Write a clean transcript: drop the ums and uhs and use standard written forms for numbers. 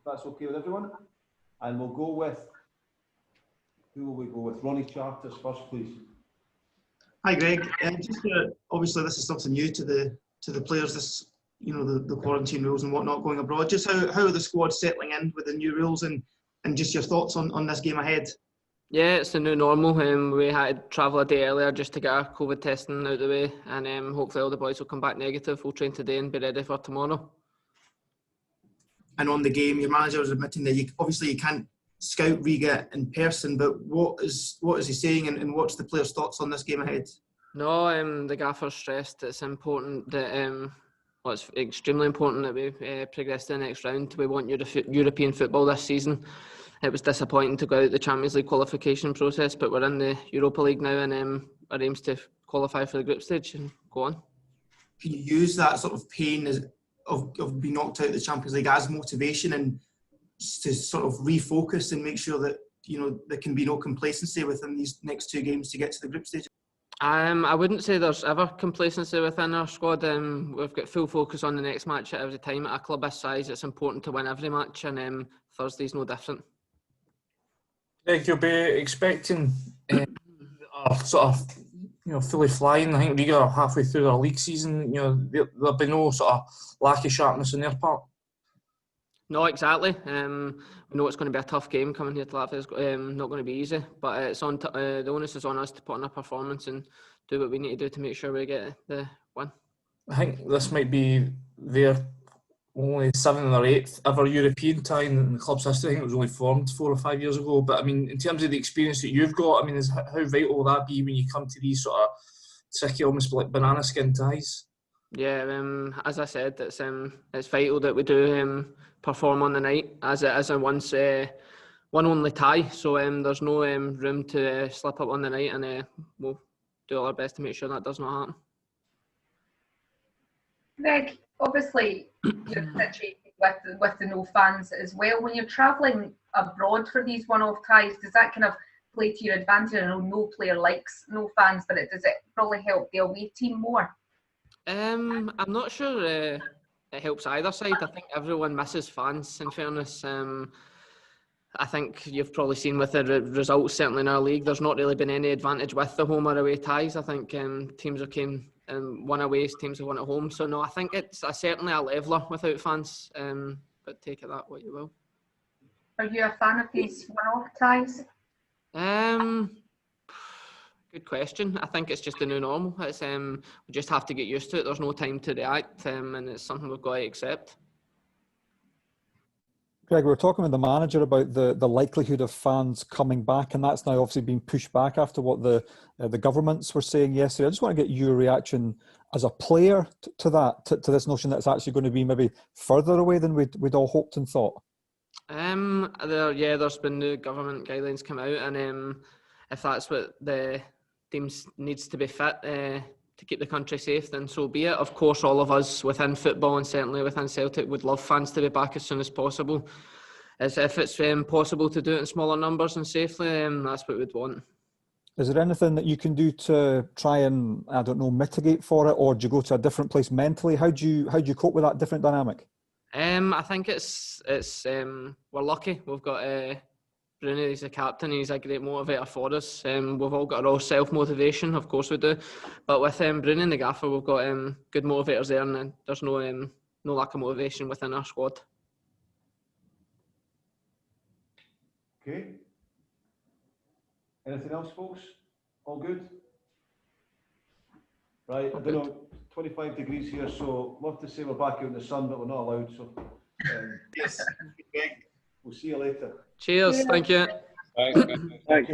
that's okay with everyone. And we'll go with, who will we go with? Ronnie Charters first, please. Hi, Greg. Obviously, this is something new to the players. This, the quarantine rules and whatnot going abroad. Just how are the squad settling in with the new rules and just your thoughts on this game ahead? Yeah, it's the new normal. We had to travel a day earlier just to get our COVID testing out of the way, and hopefully all the boys will come back negative. We'll train today and be ready for tomorrow. And on the game, your manager was admitting that you can't scout Riga in person, but what is he saying, and what's the players' thoughts on this game ahead? No, the gaffer stressed it's important that it's extremely important that we progress to the next round. We want European football this season. It was disappointing to go out the Champions League qualification process, but we're in the Europa League now, and our aim's to qualify for the group stage and go on. Can you use that sort of pain of being knocked out of the Champions League as motivation and to sort of refocus and make sure that there can be no complacency within these next two games to get to the group stage? I wouldn't say there's ever complacency within our squad. We've got full focus on the next match at every time. At a club this size, it's important to win every match, and Thursday's no different. Greg, you'll be expecting sort of fully flying. I think Riga are halfway through their league season. There'll be no sort of lack of sharpness on their part. No, exactly. We know it's going to be a tough game coming here to Latvia. It's not going to be easy, but it's on. The onus is on us to put in a performance and do what we need to do to make sure we get the win. I think this might be their only 7th or 8th ever European tie in the club's history. I think it was only formed 4 or 5 years ago. But I mean, in terms of the experience that you've got, I mean, how vital will that be when you come to these sort of tricky, almost like banana skin ties? Yeah, as I said, it's vital that we do perform on the night, as it is a one only tie. So there's no room to slip up on the night, and we'll do all our best to make sure that does not happen. Greg, obviously you're situated with the no fans as well. When you're travelling abroad for these one-off ties, does that kind of play to your advantage? I know no player likes no fans, but does it probably help the away team more? I'm not sure it helps either side. I think everyone misses fans, in fairness. I think you've probably seen with the results, certainly in our league, there's not really been any advantage with the home or away ties. I think teams have came one away, teams have won at home. So no, I think it's certainly a leveller without fans, but take it that what you will. Are you a fan of these one-off ties? Good question. I think it's just the new normal. It's we just have to get used to it. There's no time to react, and it's something we've got to accept. Greg, we were talking with the manager about the likelihood of fans coming back, and that's now obviously being pushed back after what the governments were saying yesterday. I just want to get your reaction as a player to this notion that it's actually going to be maybe further away than we'd all hoped and thought. There's been new government guidelines come out, and if that's what the teams needs to be fit to keep the country safe, then so be it. Of course, all of us within football and certainly within Celtic would love fans to be back as soon as possible. As if it's possible to do it in smaller numbers and safely, that's what we'd want. Is there anything that you can do to try and, I don't know, mitigate for it, or do you go to a different place mentally? How do you cope with that different dynamic? I think it's we're lucky. We've got Bruni, he's a captain, he's a great motivator for us. We've all got our own self-motivation, of course we do. But with Bruni and the gaffer, we've got good motivators there, and there's no lack of motivation within our squad. Okay. Anything else, folks? All good? Right, I don't know, 25 degrees here, so love to say we're back out in the sun, but we're not allowed, so Yes. we'll see you later. Cheers, thank you. Thanks.